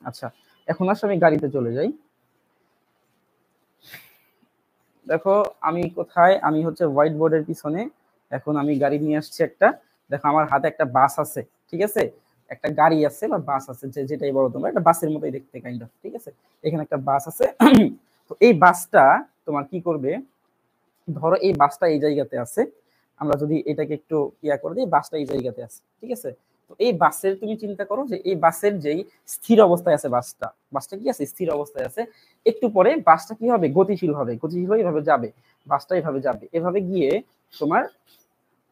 আচ্ছা, এখন আসলে আমি গাড়িতে চলে যাই। দেখো আমি কোথায়, আমি হচ্ছে হোয়াইট বোর্ডের পিছনে। এখন আমি গাড়ি নিয়ে আসছি একটা। দেখো আমার হাতে একটা বাস আছে, ঠিক আছে, একটা গাড়ি আছে বা বাস আছে, যে যেটাই বলো তোমরা, একটা বাসের মতোই দেখতে কাইন্ড অফ, ঠিক আছে। এখানে একটা বাস আছে। তো এই বাসটা তোমার কি করবে, ধরো এই বাসটা এই জায়গাতে আছে, আমরা যদি এটাকে একটু ইয়া করে দিই, বাসটা এই জায়গাতে আছে, ঠিক আছে। তো এই বাসের তুমি চিন্তা করো যে এই বাসের যেই স্থির অবস্থায় আছে, বাসটা বাসটা কি আছে, স্থির অবস্থায় আছে। একটু পরে বাসটা কি হবে, গতিশীল হবে, গতিশীল হয়ে এভাবে যাবে, বাসটা এভাবে যাবে, এভাবে গিয়ে তোমার,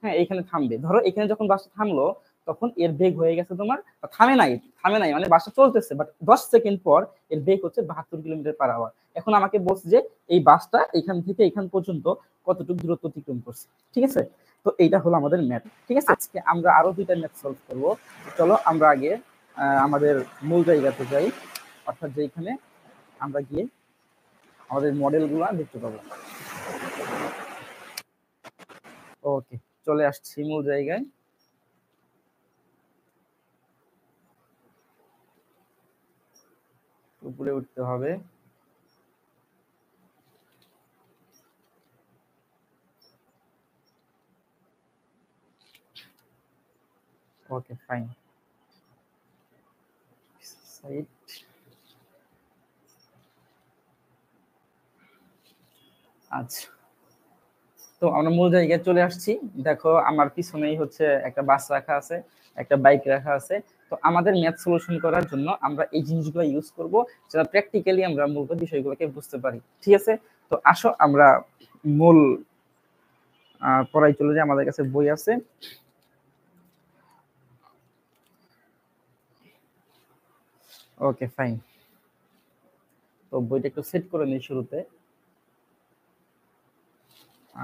হ্যাঁ এইখানে থামবে। ধরো এখানে যখন বাসটা থামলো, তখন এর বেগ হয়ে গেছে তোমার, থামে নাই, থামে নাই মানে বাসটা চলতেছে, বাট 10 সেকেন্ড পর এর বেগ হচ্ছে 72 কিলোমিটার পার আওয়ার। এখন আমাকে বলছে যে এই বাসটা এখান থেকে এখান পর্যন্ত কতটুকু দূরত্ব অতিক্রম করছে, ঠিক আছে। তো এইটা হলো আমাদের ম্যাথ, ঠিক আছে। আজকে আমরা আরো দুইটা ম্যাথ সলভ করবো। চলো আমরা আগে আমাদের মূল জায়গাতে যাই, অর্থাৎ যেখানে আমরা গিয়ে আমাদের মডেল গুলা দেখতে পাবো। ওকে, চলে আসছি মূল জায়গায়। উপরে উঠতে হবে। Okay fine, side. আচ্ছা, তো আমরা মূল জায়গায় চলে আসছি। দেখো আমার পিছনেই হচ্ছে একটা বাস রাখা আছে, একটা বাইক রাখা আছে। তো আমাদের ম্যাথ সলিউশন করার জন্য আমরা এই জিনিসগুলো ইউজ করব, যেটা প্র্যাকটিক্যালি আমরা মূলত বিষয়গুলোকে বুঝতে পারি, ঠিক আছে। তো আসো আমরা মূল পড়ায় চলে যাই। আমাদের কাছে বই আছে। ওকে ফাইন, তো বইটা একটু সেট করে নিই শুরুতে।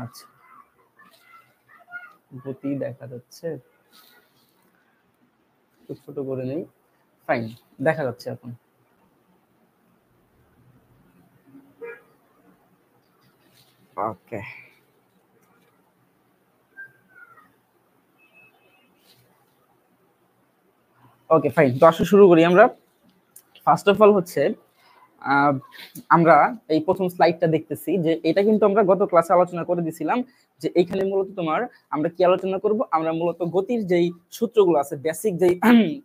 আচ্ছা, গতি দেখা যাচ্ছে, একটু ছোট করে নেই। ফাইন, দেখা যাচ্ছে এখন। ওকে ওকে ফাইন, তো আসলে শুরু করি আমরা। ফার্স্ট অফ অল হচ্ছে আমরা এই প্রথম স্লাইডটা দেখতেছি, যে এটা কিন্তু আমরা গত ক্লাসে আলোচনা করে দিছিলাম, যে এইখানে মূলত তোমার আমরা কি আলোচনা করব, আমরা মূলত গতির যেই সূত্রগুলো আছে, বেসিক যেই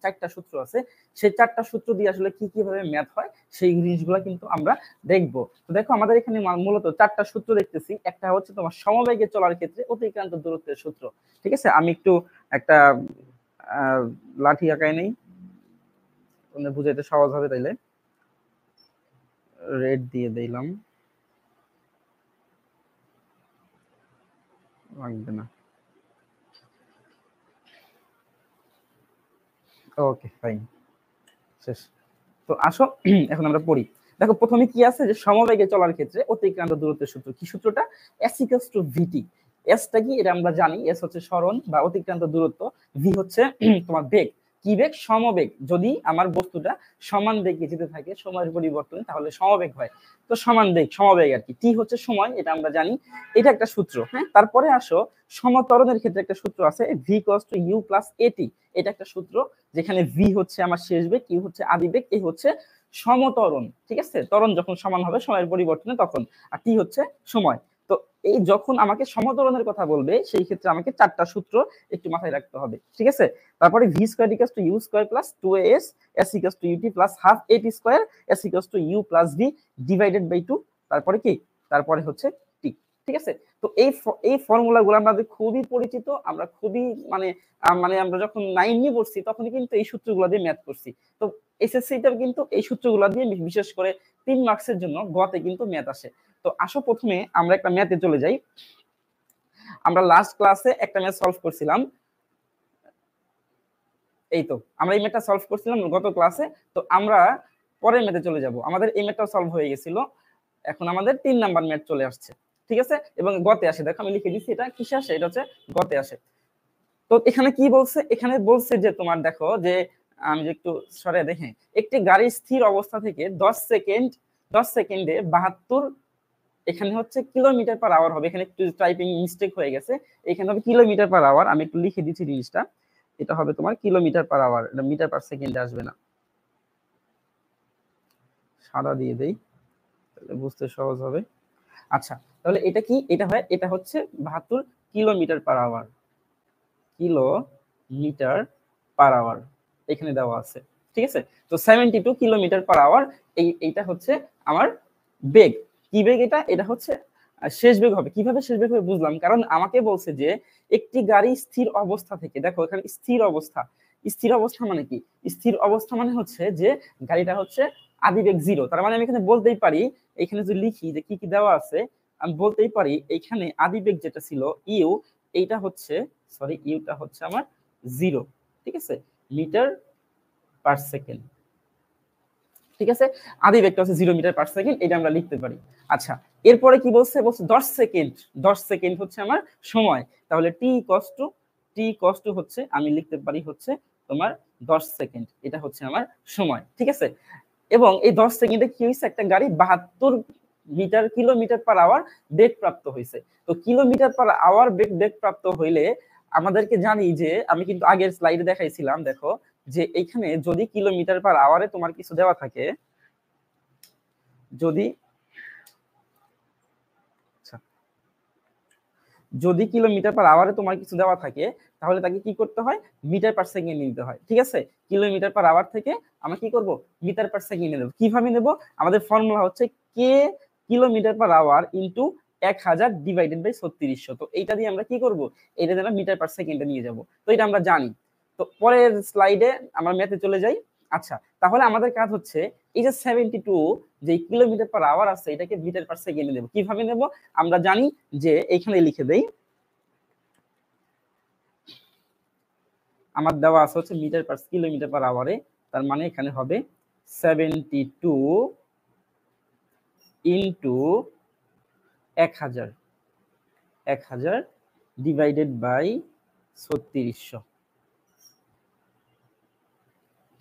4টা সূত্র আছে, সেই 4টা সূত্র দিয়ে আসলে কি কিভাবে ম্যাথ হয় সেই জিনিসগুলো কিন্তু আমরা দেখব। তো দেখো আমাদের এখানে মূলত 4টা সূত্র দেখতেছি। একটা হচ্ছে তোমার সমবেগে চলার ক্ষেত্রে অতিক্রান্ত দূরত্বের সূত্র, ঠিক আছে। আমি একটু একটা লাঠি আঁকাই নেই, বুঝাইতে সহজ হবে, তাইলে রেড দিয়ে দিলাম, লাগবে না। ওকে ফাইন, শেষ। তো আসো এখন আমরা পড়ি। দেখো প্রথমে কি আছে, যে সমবেগে চলার ক্ষেত্রে অতিক্রান্ত দূরত্বের সূত্র। কি সূত্রটা? s equals to vt। এসটা কি, এটা আমরা জানি, এস হচ্ছে সরণ বা অতিক্রান্ত দূরত্ব, ভি হচ্ছে তোমার বেগ। কি বেগ? সমবেগ। যদি আমার বস্তুটা সমান বেগে যেতে থাকে সময়ের পরিবর্তনে, তাহলে সমবেগ হয়। তো সমান বেগ, সমবেগ আর কি। টি হচ্ছে সময়, এটা আমরা জানি, এটা একটা সূত্র। হ্যাঁ, তারপরে আসো সমত্বরণের ক্ষেত্রে একটা সূত্র আছে, V equals to you plus at. এটা একটা সূত্র, যেখানে ভি হচ্ছে আমার শেষ বেগ, ইউ হচ্ছে আদি বেগ, এ হচ্ছে সমত্বরণ, ঠিক আছে। ত্বরণ যখন সমান হবে সময়ের পরিবর্তনে তখন, আর টি হচ্ছে সময়। তো এই যখন আমাকে সমত্বরণের কথা বলবে, সেই ক্ষেত্রে আমাকে 4টা সূত্র একটু মাথায় রাখতে হবে, ঠিক আছে। তারপরে v square equals to u square plus 2as, s equals to u t plus half a t square, s equals to you plus V divided by 2। তারপরে কি? তারপরে হচ্ছে টি, ঠিক আছে। তো এই ফর্মুলাগুলো আমাদের খুবই পরিচিত, আমরা খুবই মানে মানে আমরা যখন 9 নিয়ে পড়ছি তখন কিন্তু এই সূত্রগুলো দিয়ে ম্যাথ করছি। তো এসএসসিটাও কিন্তু এই সূত্রগুলো দিয়ে, বিশেষ করে 3 মার্কসের জন্য গতে কিন্তু ম্যাথ আসে। তো আসো প্রথমে আমরা একটা ম্যাথে চলে যাই। আমরা লাস্ট ক্লাসে একটা ম্যাথ সলভ করছিলাম, এই তো আমরা এই ম্যাথটা সলভ করছিলাম গত ক্লাসে। তো আমরা পরের ম্যাথে চলে যাব। আমাদের এই ম্যাথটাও সলভ হয়ে গেছিল, এখন আমাদের 3 নাম্বার ম্যাথ চলে আসছে, ঠিক আছে। এবং গতে আসে, দেখো আমি লিখে দিচ্ছি, এটা কিসে আসে, এটা হচ্ছে গতে আসে। তো এখানে কি বলছে, এখানে বলছে যে তোমার দেখো যে, আমি যে একটু সরে দেখে, একটি গাড়ি স্থির অবস্থা থেকে 10 সেকেন্ডে 72, এখানে হচ্ছে কিলোমিটার পার আওয়ার হবে। এখানে একটু টাইপিং মিস্টেক হয়ে গেছে, এখানে হবে কিলোমিটার পার আওয়ার। আমি একটু লিখে দিচ্ছি জিনিসটা, এটা হবে তোমার কিলোমিটার পার আওয়ার, এটা মিটার পার সেকেন্ডে আসবে না। সাদা দিয়ে দেই, তাহলে বুঝতে সহজ হবে। আচ্ছা, তাহলে এটা কি, এটা হচ্ছে 72 kilometre per hour, kilometre per hour এখানে দেওয়া আছে, ঠিক আছে। তো 72 কিলোমিটার পার আওয়ার এইটা হচ্ছে আমার বেগ। কি বেগ এটা? এটা হচ্ছে শেষ বেগ হবে। কিভাবে শেষ বেগ হবে বুঝলাম, কারণ আমাকে বলছে যে একটি গাড়ি স্থির অবস্থা থেকে, দেখো এখানে স্থির অবস্থা, স্থির অবস্থা মানে কি? স্থির অবস্থা মানে হচ্ছে যে গাড়িটা হচ্ছে আদিবেগ 0। তার মানে আমি এখানে বলতেই পারি, এখানে যদি লিখি যে কি কি দেওয়া আছে, আমি বলতেই পারি এইখানে আদিবেগ যেটা ছিল ইউ, এইটা হচ্ছে, সরি, ইউটা হচ্ছে আমার 0, ঠিক আছে, মিটার পার সেকেন্ড, ঠিক আছে। আদিবেগটা হচ্ছে 0 মিটার পার সেকেন্ড, এটা আমরা লিখতে পারি। আচ্ছা, এরপরে কি বলছে? বলছে 10 সেকেন্ড, 10 সেকেন্ড হচ্ছে আমার সময়। তাহলে টি কষ্ট হচ্ছে, আমি লিখতে পারি হচ্ছে তোমার 10 সেকেন্ড, এটা হচ্ছে আমার সময়, ঠিক আছে। এবং এই 10 সেকেন্ডে কি হয়েছে? একটা গাড়ি 72 কিলোমিটার পার আওয়ার বেগ প্রাপ্ত হয়েছে। তো কিলোমিটার পার আওয়ার বেগ প্রাপ্ত হইলে আমাদেরকে জানি যে, আমি কিন্তু আগের স্লাইডে দেখাইছিলাম, দেখো যে এইখানে যদি কিলোমিটার পার আওয়ারে তোমার কিছু দেওয়া থাকে, যদি কিলোমিটার পার আওয়ারে তোমার কিছু দেওয়া থাকে, তাহলে তাকে কি করতে হয়? মিটার পার সেকেন্ড নিতে হয়, ঠিক আছে। কিলোমিটার পার আওয়ার থেকে আমরা কি করব? মিটার পার সেকেন্ড নেব। কিভাবে নেব? আমাদের ফর্মুলা হচ্ছে কে kilometre per hour into 1000 divided by 3600। তো এইটা দিয়ে আমরা কি করব? এটা দিয়ে আমরা মিটার পার সেকেন্ডে নিয়ে যাব। তো এটা আমরা জানি। তো পরের স্লাইডে আমরা ম্যাথে চলে যাই। আচ্ছা, তাহলে আমাদের কাজ হচ্ছে এই যে 72 যে কিলোমিটার পার আওয়ার আছে, এটাকে মিটার পার সেকেন্ডে নেব। কিভাবে নেব? আমরা জানি যে এইখানে লিখে দেই, আমার দেওয়া আছে হচ্ছে মিটার পার কিলোমিটার পার আওয়ারে, তার মানে এখানে হবে 72 ইনটু 1000 ডিভাইডেড বাই 3600,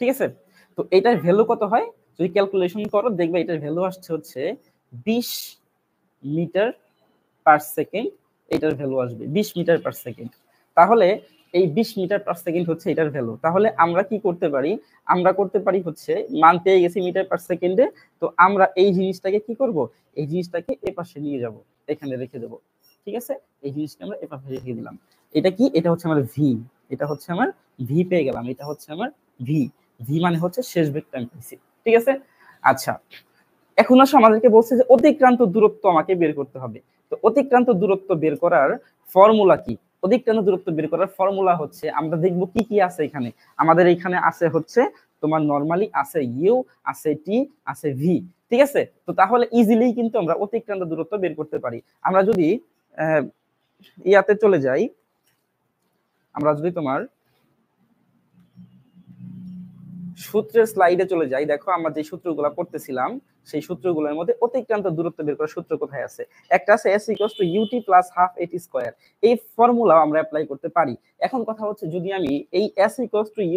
ঠিক আছে। তো এটার ভ্যালু কত হয়? যদি ক্যালকুলেশন করো দেখবে এটার ভ্যালু আসছে হচ্ছে 20 মিটার পার সেকেন্ড। এটার ভ্যালু আসবে 20 মিটার পার সেকেন্ড। তাহলে এই 20 মিটার পার সেকেন্ড হচ্ছে এটার ভ্যালু। তাহলে আমরা কি করতে পারি? আমরা করতে পারি হচ্ছে, মান পেয়ে গেছি মিটার পার সেকেন্ডে, তো আমরা এই জিনিসটাকে কি করব? এই জিনিসটাকে এ পাশে নিয়ে যাব, এখানে রেখে দেব, ঠিক আছে। এই জিনিসটা আমরা এ পাশে রেখে দিলাম। এটা কি? এটা হচ্ছে আমার ভি, এটা হচ্ছে আমার ভি পেয়ে গেলাম, এটা হচ্ছে আমার ভি। ভি মানে হচ্ছে শেষ বেগটা আমি পেয়েছি, ঠিক আছে। আচ্ছা, এখন আসলে আমাদেরকে বলছে যে অতিক্রান্ত দূরত্ব আমাকে বের করতে হবে। তো অতিক্রান্ত দূরত্ব বের করার ফর্মুলা কি? অতিক্রান্ত দূরত্ব বের করার ফর্মুলা হচ্ছে, আমরা দেখব কি কি আছে এখানে। আমাদের এখানে আছে হচ্ছে তোমার নরমালি আছে ইউ, আছে টি, আছে ভি, ঠিক আছে। তো তাহলে ইজিলি কিন্তু আমরা অতিক্রান্ত দূরত্ব বের করতে পারি। আমরা যদি ইয়াতে চলে যাই, আমরা যদি তোমার সূত্রের স্লাইডে চলে যাই, দেখো আমরা যে সূত্রগুলো পড়তেছিলাম সেই সূত্রগুলোর মধ্যে অতিক্রান্ত দূরত্ব বের করার সূত্র কোথায় আছে? একটা আছে s = ut + ½ at স্কয়ার। এই ফর্মুলা আমরা অ্যাপ্লাই করতে পারি। এখন কথা হচ্ছে, যদি আমি এই s =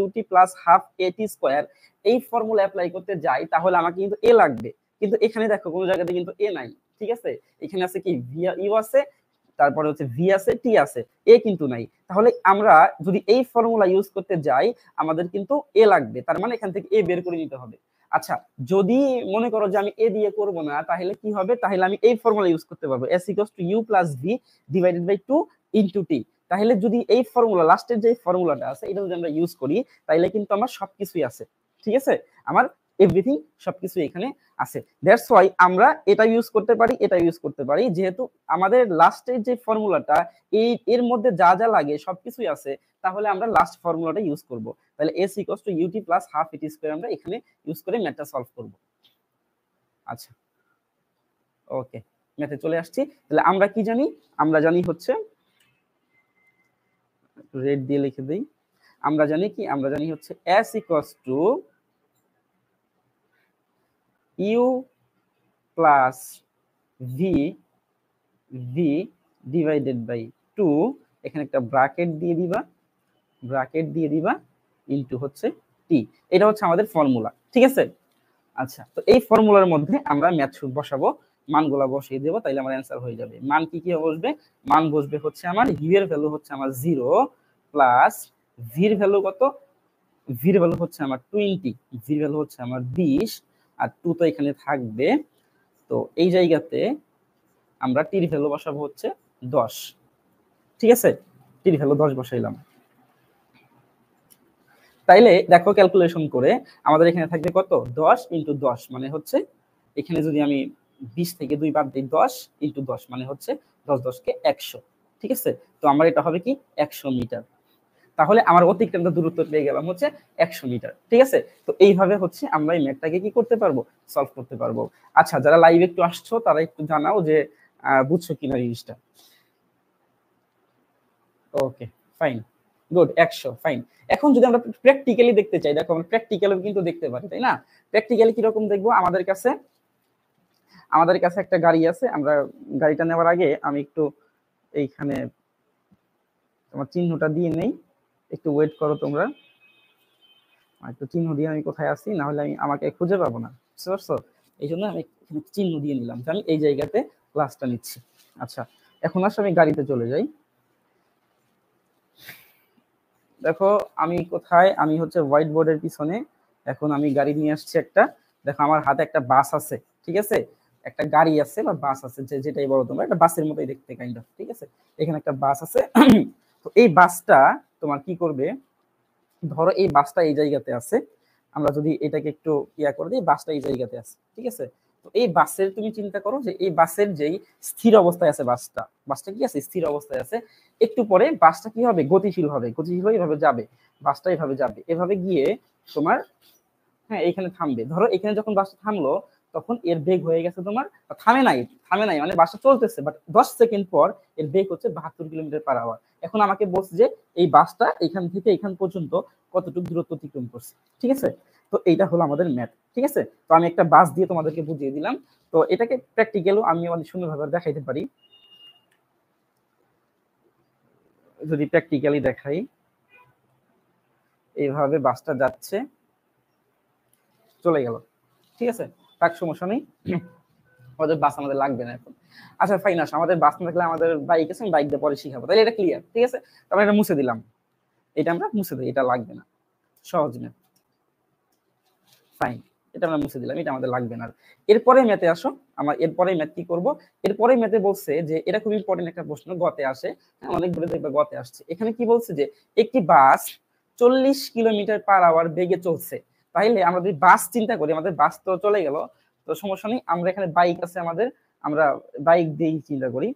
ut + ½ at স্কয়ার এই ফর্মুলা অ্যাপ্লাই করতে যাই, তাহলে আমাকে কিন্তু a লাগবে। কিন্তু এখানে দেখো কোনো জায়গাতে কিন্তু a নাই, ঠিক আছে। এখানে আছে কি u আছে, তারপরে হচ্ছে ভি আছে, টি আছে, এ কিন্তু নাই। তাহলে আমরা যদি এই ফর্মুলা ইউজ করতে যাই, আমাদের কিন্তু এ লাগবে। তার মানে এখান থেকে এ বের করে নিতে হবে। আচ্ছা, যদি মনে করো যে আমি এ দিয়ে করব না, তাহলে কি হবে? তাহলে আমি এই ফর্মুলা ইউজ করতে পারবো, s = u + v divided by 2 into টি। তাহলে যদি এই ফর্মুলা, লাস্টের যে ফর্মুলাটা আছে, এটা যদি আমরা ইউজ করি, তাহলে কিন্তু আমার সবকিছুই আছে, ঠিক আছে। আমার এভরিথিং সবকিছু এখানে আছে। দ্যাটস ওয়াই আমরা এটা ইউজ করতে পারি, এটা ইউজ করতে পারি, যেহেতু আমাদের লাস্টের যে ফর্মুলাটা এর মধ্যে যা যা লাগে সবকিছুই আছে, তাহলে আমরা লাস্ট ফর্মুলাটা ইউজ করব। তাহলে s = ut + ½ at স্কয়ার আমরা এখানে ইউজ করে ম্যাথটা সলভ করব। আচ্ছা, ওকে, ম্যাথে চলে আসছি। তাহলে আমরা কি জানি? আমরা জানি হচ্ছে, রেড দিয়ে লিখে দেই, আমরা জানি কি? আমরা জানি হচ্ছে s = u plus V divided by 2, এখানে একটা ব্র্যাকেট দিয়ে দিবা ইনটু হচ্ছে টি। এটা হচ্ছে আমাদের ফর্মুলা, ঠিক আছে। আচ্ছা, তো এই ফর্মুলার মধ্যে আমরা ম্যাথ বসাবো, মানগুলা বসিয়ে দেবো, তাইলে আমার অ্যান্সার হয়ে যাবে। মান কি কি বসবে? মান বসবে হচ্ছে আমার ইউ এর ভ্যালু হচ্ছে আমার 0 প্লাস ভির ভ্যালু কত? ভির ভ্যালু হচ্ছে আমার 20, ভির ভ্যালু হচ্ছে আমার 20 আর 2 তো এখানে থাকবে। তো এই জায়গাতে আমরা টির ভ্যালু বসাবো হচ্ছে 10। ঠিক আছে, টির ভ্যালু 10 বসাইলাম। তাইলে দেখো ক্যালকুলেশন করে আমাদের এখানে থাকবে কত, 10 ইন্টু 10 মানে হচ্ছে এখানে যদি আমি 20 থেকে 2 বাদ দিই, 10 ইন্টু 10 মানে হচ্ছে 10 10 কে 100। ঠিক আছে, তো আমার এটা হবে কি 100 মিটার। তাহলে আমার অতিক্রান্ত দূরত্ব পেয়ে গেলাম হচ্ছে 100 মিটার। ঠিক আছে, তো এইভাবে হচ্ছে আমরা এই ম্যাথটাকে কি করতে পারবো, সলভ করতে পারবো। আচ্ছা, যারা লাইভ একটু আসছো তারা একটু জানাও যে বুঝছো কিনা জিনিসটা। ওকে, ফাইন, গুড, 100, ফাইন। এখন যদি আমরা প্র্যাকটিক্যালি দেখতে চাই, দেখো আমরা প্র্যাকটিক্যালি কিন্তু দেখতে পারি, তাই না? প্র্যাকটিক্যালি কিরকম দেখবো, আমাদের কাছে একটা গাড়ি আছে। আমরা গাড়িটা নেওয়ার আগে আমি একটু এইখানে তোমার চিহ্নটা দিয়ে নেই, একটু ওয়েট করো তোমরা। একটু চিহ্ন দিয়ে আমি কোথায় আছি, না হলে আমাকে খুঁজে পাবো না, বুঝতে পারছো? এই জন্য আমি এখানে চিহ্ন দিয়ে নিলাম যে আমি এই জায়গাতে ক্লাসটা নিচ্ছি। আচ্ছা, এখন আসলে আমি গাড়িতে চলে যাই। দেখো আমি কোথায়, আমি হচ্ছে হোয়াইট বোর্ডের পিছনে। এখন আমি গাড়ি নিয়ে আসছি একটা। দেখো আমার হাতে একটা বাস আছে, ঠিক আছে, একটা গাড়ি আছে বা বাস আছে, যেটাই বলো তোমরা, একটা বাসের মতোই দেখতে কাইন্ড অফ। ঠিক আছে, এখানে একটা বাস আছে। তো এই বাসটা তোমার কি করবে, ধরো এই বাসটা এই জায়গাতে আছে, আমরা যদি এটাকে একটু ইয়া করে দিই, বাসটা এই জায়গাতে আছে। ঠিক আছে, তো এই বাসের তুমি চিন্তা করো যে এই বাসের যেই স্থির অবস্থায় আছে, বাসটা কি আছে, স্থির অবস্থায় আছে। একটু পরে বাসটা কি হবে, গতিশীল হবে, এইভাবে যাবে, বাসটা এইভাবে যাবে, এভাবে গিয়ে তোমার, হ্যাঁ, এইখানে থামবে। ধরো এখানে যখন বাসটা থামলো তখন এর বেগ হয়ে গেছে তোমার, থামে নাই মানে বাসটা চলতেছে, বাট 10 সেকেন্ড পর এর বেগ হচ্ছে 72 কিলোমিটার পার আওয়ার। এখন আমাকে বলছে যে এই বাসটা এখান থেকে এখান পর্যন্ত কতটুকু দূরত্ব অতিক্রম করছে। ঠিক আছে, তো এইটা হলো আমাদের ম্যাথ। ঠিক আছে, তো আমি একটা বাস দিয়ে তোমাদেরকে বুঝিয়ে দিলাম। তো এটাকে প্র্যাকটিক্যালও আমি অনেক সুন্দরভাবে দেখাইতে পারি। যদি প্র্যাকটিক্যালি দেখাই, এইভাবে বাসটা যাচ্ছে, চলে গেল। ঠিক আছে, তার সমস্যা নেই, আমাদের বাস আমাদের লাগবে না এখন। আচ্ছা ফাইন, আসো, আমাদের বাস না থাকলে আমাদের বাইক আছে, বাইক দিয়ে পরে শিখাবো, তাহলে এটা ক্লিয়ার। ঠিক আছে, তারপরে এটা মুছে দিলাম, এটা আমরা মুছে দিই, এটা লাগবে না, সহজ না, ফাইন, এটা আমরা মুছে দিলাম, এটা আমাদের লাগবে না। এরপরে ম্যাথে আসো, আমার এরপরে ম্যাথ কি করব, এরপরে ম্যাথে বলছে যে এটা খুব ইম্পর্টেন্ট একটা প্রশ্ন, গতে আসে, অনেকগুলো দেখবে গতে আসছে। এখানে কি বলছে যে একটি বাস 40 কিলোমিটার পার আওয়ার বেগে চলছে। তাইলে আমরা যদি বাস চিন্তা করি, আমাদের বাস তো চলে গেল, তো সমস্যা নেই, আমরা এখানে বাইক আছে আমাদের, আমরা বাইক দিয়েই চিন্তা করি,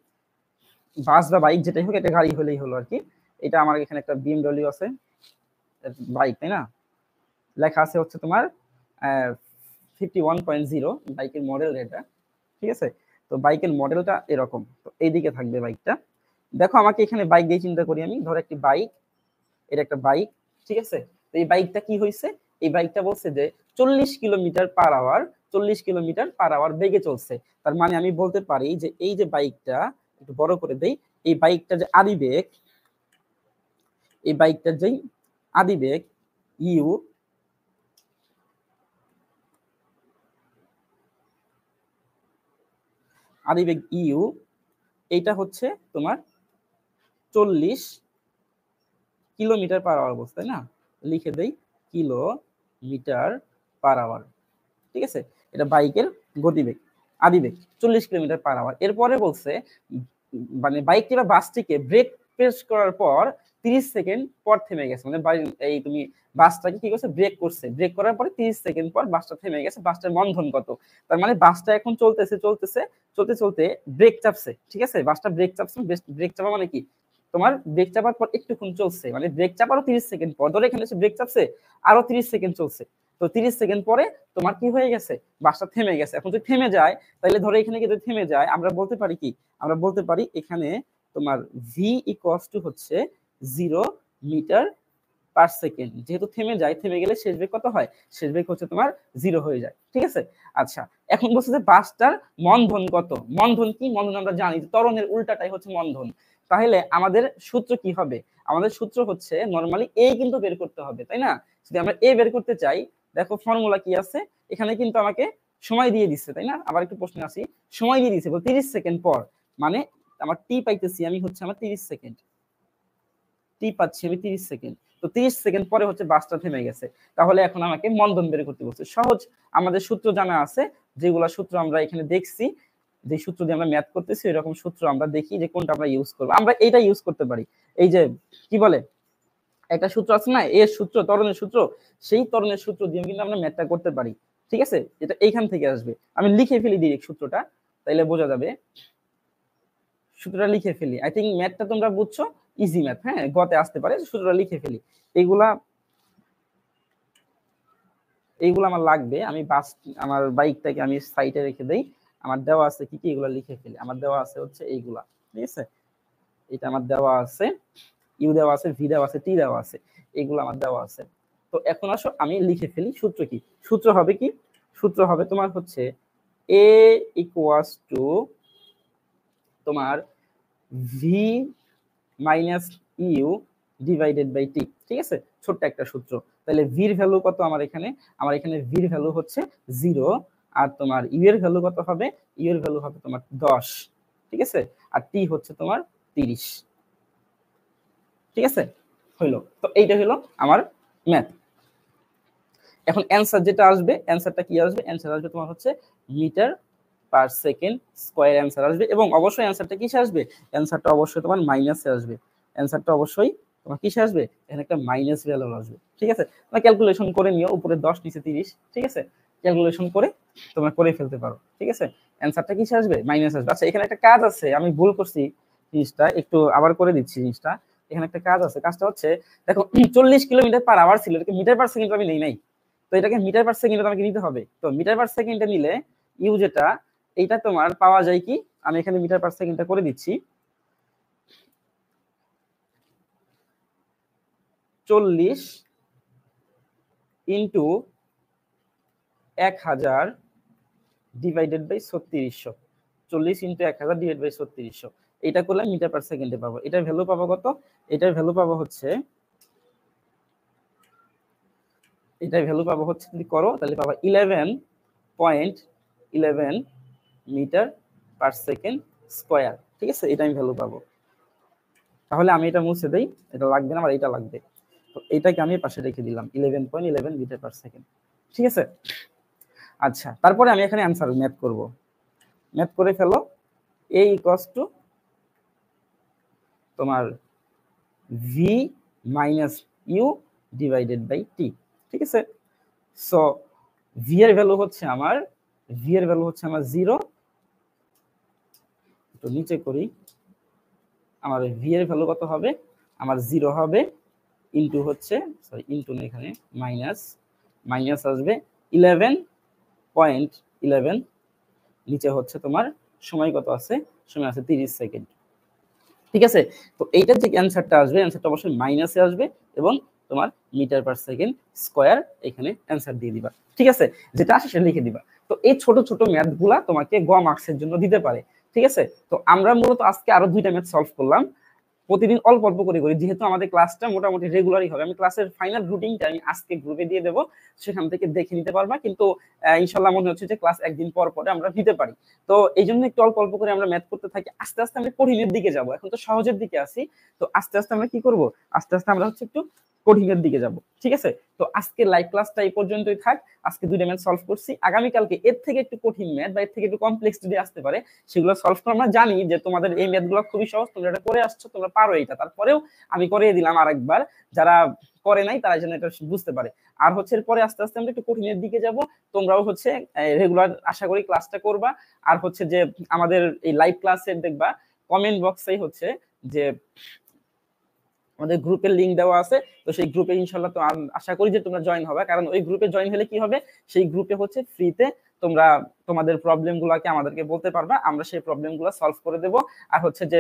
বাস বা বাইক যেটাই হোক, একটা গাড়ি হলেই হলো আর কি। এটা আমার এখানে একটা বিএমডব্লিউ আছে, বাইক, তাই না, লেখা আছে হচ্ছে তোমার 51.0 বাইকের মডেল এটা। ঠিক আছে, তো বাইকের মডেলটা এরকম, তো এইদিকে থাকবে বাইকটা। দেখো আমাকে এখানে বাইক দিয়ে চিন্তা করি আমি, ধরো একটি বাইক, এটা একটা বাইক। ঠিক আছে, তো এই বাইকটা কি হয়েছে, এই বাইকটা বলছে যে 40 kilometre per hour, 40 kilometre per hour বেগে চলছে। তার মানে আমি বলতে পারি যে এই যে বাইকটা, একটু বড় করে দেই, এই বাইকটা যে আদিবেগ, এই বাইকটার যেই আদিবেগ ইউ, আদিবেগ ইউ, এইটা হচ্ছে তোমার 40 কিলোমিটার পার আওয়ার বলছে, তাই না, লিখে দেই কিলোমিটার পার আওয়ার। ঠিক আছে, এটা বাইকের গতিবেগ, আদিবেগ 40 কিলোমিটার পার আওয়ার। এরপরে বলছে মানে বাইকটি বা বাসটিকে ব্রেক প্রেস করার পর 30 সেকেন্ড পর থেমে গেছে, মানে এই তুমি বাসটাকে কি করছে, ব্রেক করছে, ব্রেক করার পরে 30 সেকেন্ড পর বাসটা থেমে গেছে, বাসটার মন্দন কত। তার মানে বাসটা এখন চলতেছে, চলতে চলতে ব্রেক চাপছে। ঠিক আছে, বাসটা ব্রেক চাপছে, ব্রেক চাপা মানে কি, তোমার ব্রেক চাপার পর একটুক্ষণ চলছে, মানে ব্রেক চাপারও 30 সেকেন্ড পর, ধরে এখানে ব্রেক চাপছে, আরো 30 সেকেন্ড চলছে, তো 30 সেকেন্ড পরে তোমার কি হয়ে গেছে, বাসটা থেমে গেছে। এখন যদি থেমে যায়, তাহলে ধরো এখানে যদি থেমে যায়, আমরা বলতে পারি কি, আমরা বলতে পারি এখানে তোমার ভি ইকুয়ালস টু হচ্ছে 0 মিটার পার সেকেন্ড। যেহেতু থেমে যায়, থেমে গেলে শেষ বেগ কত হয়, শেষ বেগ হচ্ছে তোমার 0 হয়ে যায়। ঠিক আছে, আচ্ছা এখন বলছে যে বাসটার মন্দন কত। মন্দন কি, মন্দন আমরা জানি ত্বরণের উল্টাটাই হচ্ছে মন্দন। তাহলে আমাদের সূত্র কি হবে, আমাদের সূত্র হচ্ছে নরমালি এ কিন্তু বের করতে হবে, তাই না? যদি আমরা এ বের করতে চাই, দেখো ফর্মুলা কি আছে, এখানে কিন্তু আমাকে সময় দিয়ে দিচ্ছে, তাই না? আবার একটু প্রশ্ন আসি, সময় দিয়ে দিচ্ছে 30 সেকেন্ড পর, মানে আমার টি পাইতেছি আমি হচ্ছে আমার 30 সেকেন্ড, টি পাচ্ছি আমি 30 সেকেন্ড। তো 30 সেকেন্ড পরে হচ্ছে বাসটা থেমে গেছে। তাহলে এখন আমাকে মন্দন বের করতে বলছে। সহজ, আমাদের সূত্র জানা আছে, যেগুলা সূত্র আমরা এখানে দেখছি, যে সূত্র দিয়ে আমরা ম্যাথ করতেছি এরকম সূত্র আমরা দেখি যে কোনটা আমরা ইউজ করব। আমরা এইটা ইউজ করতে পারি, এই যে কি বলে একটা সূত্র আছে না, এর সূত্র, ত্বরণের সূত্র, সেই ত্বরণের সূত্র দিয়ে কিন্তু আমরা ম্যাথটা করতে পারি। ঠিক আছে, এটা এইখান থেকে আসবে। আমি লিখে ফেলি ডিরেক্ট সূত্রটা, তাইলে বোঝা যাবে। সূত্রটা লিখে ফেলি, আই থিঙ্ক ম্যাথটা তোমরা বুঝছো, ইজি ম্যাথ। হ্যাঁ, গতে আসতে পারে, সূত্রটা লিখে ফেলি। এইগুলা আমার লাগবে। আমি আমার বাইকটাকে আমি সাইডে রেখে দেই। আমার দেওয়া আছে কি কি, এগুলা লিখে ফেলি। আমার দেওয়া আছে হচ্ছে এইগুলা, ঠিক আছে, এটা আমার দেওয়া আছে, ইউ দেওয়া আছে, ভি দেওয়া আছে, টি দেওয়া আছে, এগুলো আমার দেওয়া আছে। তো এখন আসো আমি লিখে ফেলি সূত্র কি। সূত্র হবে কি, সূত্র হবে তোমার হচ্ছে এ ইকুয়ালস টু তোমার v minus u divided by t. ঠিক আছে, ছোট্ট একটা সূত্র। তাহলে ভির ভ্যালু কত আমার এখানে, ভির ভ্যালু হচ্ছে 0, আর তোমার ইউ এর ভ্যালু কত হবে, ইউ এর ভ্যালু হবে তোমার 10। ঠিক আছে, আর টি হচ্ছে তোমার 30। ঠিক আছে, হইলো। তো এইটা হলো আমার ম্যাথ। এখন অ্যান্সার যেটা আসবে, অ্যান্সারটা কি আসবে, অ্যান্সার আসবে তোমার হচ্ছে metre per second square answer আসবে। এবং অবশ্যই অ্যান্সারটা কিসে আসবে, অ্যান্সারটা অবশ্যই তোমার মাইনাসে আসবে। অ্যান্সারটা অবশ্যই তোমার কিসে আসবে, এখানে একটা মাইনাস ভ্যালু আসবে। ঠিক আছে, তোমরা ক্যালকুলেশন করে নিও, উপরে 10 নিচে 30। ঠিক আছে, ক্যালকুলেশন করে তোমরা করে ফেলতে পারো। ঠিক আছে, অ্যান্সারটা কিসে আসবে, মাইনাস আসবে। আচ্ছা, এখানে একটা কাজ আছে, আমি ভুল করছি জিনিসটা, একটু আবার করে দিচ্ছি জিনিসটা। এখানে একটা কাজ আছে, কাজটা হচ্ছে দেখো 40 কিলোমিটার পার আওয়ার ছিল, এটাকে মিটার পার সেকেন্ড আমি নেই নাই, তো এটাকে মিটার পার সেকেন্ডে আমাকে নিতে হবে। তো মিটার পার সেকেন্ডে নিলে ইউ যেটা, এইটা তোমার পাওয়া যায় কি, আমি এখানে মিটার পার সেকেন্ডটা করে দিচ্ছি, 40 into 1000 divided by 3600। 40 into 1000 divide by 3600, এটা করলে মিটার পার সেকেন্ডে পাবো। এটার ভ্যালু পাবো কত, এটার ভ্যালু পাবো হচ্ছে, এটার ভ্যালু পাবো হচ্ছে, যদি করো তাহলে পাবা 11.11 মিটার পার সেকেন্ড স্কয়ার। ঠিক আছে, এটা আমি ভ্যালু পাবো। তাহলে আমি এটা মুছে দেই, এটা লাগবে না আমার, এটা লাগবে। তো এটাকে আমি পাশে রেখে দিলাম, 11.11 মিটার পার সেকেন্ড। ঠিক আছে, আচ্ছা, তারপরে আমি এখানে অ্যান্সার ম্যাথ করব। ম্যাথ করে ফেলো, a ইকুয়ালস টু তোমার v minus u divided by t. ঠিক আছে, সো ভি এর ভ্যালু হচ্ছে আমার, 0। তো নিচে করি, আমার ভি এর ভ্যালু কত হবে, আমার 0 হবে, ইনটু হচ্ছে, সরি ইনটু না, এখানে মাইনাস আসবে 11.11, নিচে হচ্ছে তোমার সময় কত আছে, সময় আছে 30 সেকেন্ড। ঠিক আছে, তো এইটার যে অ্যান্সারটা আসবে, অ্যান্সারটা অবশ্যই মাইনাসে আসবে, এবং তোমার মিটার পার সেকেন্ড স্কয়ার এখানে অ্যান্সার দিয়ে দিবা। ঠিক আছে, যেটা আসে সেটা লিখে দিবা। তো এই ছোট ছোট ম্যাথ গুলা তোমাকে গ মার্কসের জন্য দিতে পারে। ঠিক আছে, তো আমরা মূলত আজকে আরো 2টা ম্যাথ সলভ করলাম। প্রতিদিন অল্প অল্প করে করি, যেহেতু আমাদের ক্লাসটা মোটামুটি রেগুলারই হবে। আমি ক্লাসের ফাইনাল রুটিনটা আমি আজকে গ্রুপে দিয়ে দেবো, সেখান থেকে দেখে নিতে পারবা। কিন্তু ইনশাল্লাহ মনে হচ্ছে যে ক্লাস একদিন পর পরে আমরা দিতে পারি। তো এই জন্য একটু অল্প অল্প করে আমরা ম্যাথ করতে থাকি। আস্তে আস্তে আমরা কঠিনের দিকে যাব, এখন তো সহজের দিকে আসি। তো আস্তে আস্তে আমরা কি করব, আস্তে আস্তে আমরা হচ্ছে একটু কঠিনের দিকে যাব। ঠিক আছে, তো আজকে লাইভ ক্লাসটা এই পর্যন্তই থাক। আজকে 2টা ম্যাথ সলভ করছি, আগামীকালকে এর থেকে একটু কঠিন ম্যাথ বা এর থেকে একটু কমপ্লেক্স যদি আসতে পারে, সেগুলো সলভ করে। আমরা জানি যে তোমাদের এই ম্যাথগুলো খুবই সহজ, তোমরা এটা করে আসছো, তোমরা পারো এটা, তারপরেও আমি করিয়ে দিলাম আরেকবার, যারা করে নাই তারা যেন এটা বুঝতে পারে। আর হচ্ছে এরপরে আস্তে আস্তে আমরা একটু কঠিনের দিকে যাব। তোমরাও হচ্ছে রেগুলার আশা করি ক্লাসটা করবা। আর হচ্ছে যে আমাদের এই লাইভ ক্লাসের দেখবা কমেন্ট বক্সেই হচ্ছে যে আমাদের গ্রুপের লিংক দেওয়া আছে। তো সেই গ্রুপে ইনশাল্লাহ তো আশা করি যে তোমরা জয়েন হবে, কারণ ওই গ্রুপে জয়েন হলে কি হবে, সেই গ্রুপে হচ্ছে ফ্রিতে তোমরা তোমাদের প্রবলেম গুলাকে আমাদেরকে বলতে পারবা, আমরা সেই প্রবলেম গুলা সলভ করে দেব। আর হচ্ছে যে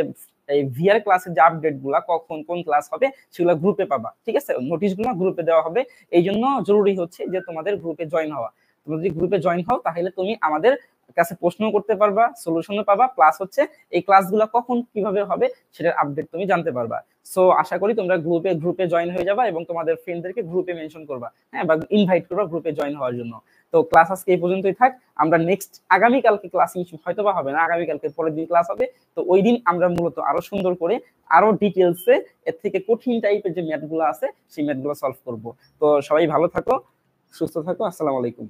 এই ভিআর ক্লাসের যে আপডেট গুলা, কখন কোন ক্লাস হবে সেগুলো গ্রুপে পাবা। ঠিক আছে, নোটিশ গুলো গ্রুপে দেওয়া হবে। এই জন্য জরুরি হচ্ছে যে তোমাদের গ্রুপে জয়েন হওয়া। তুমি যদি গ্রুপে জয়েন হও তাহলে তুমি আমাদের কাছে প্রশ্ন করতে পারবা, সলিউশনও পাবা, প্লাস হচ্ছে এই ক্লাসগুলো কখন কিভাবে হবে সেটার আপডেট তুমি জানতে পারবা। সো আশা করি তোমরা গ্রুপে জয়েন হয়ে যাবা এবং তোমাদের ফ্রেন্ডদেরকে গ্রুপে মেনশন করবা, হ্যাঁ, বা ইনভাইট করবা গ্রুপে জয়েন হওয়ার জন্য। তো ক্লাস আজকে এই পর্যন্তই থাক। আমরা নেক্সট আগামীকালকে ক্লাস হয়তো বা হবে না, আগামীকালকে পরের দিন ক্লাস হবে। তো ওই দিন আমরা মূলত আরো সুন্দর করে আরো ডিটেলসে এর থেকে কঠিন টাইপের যে ম্যাথগুলো আছে সেই ম্যাথগুলো সলভ করব। তো সবাই ভালো থাকো, সুস্থ থাকো, আসসালামু আলাইকুম।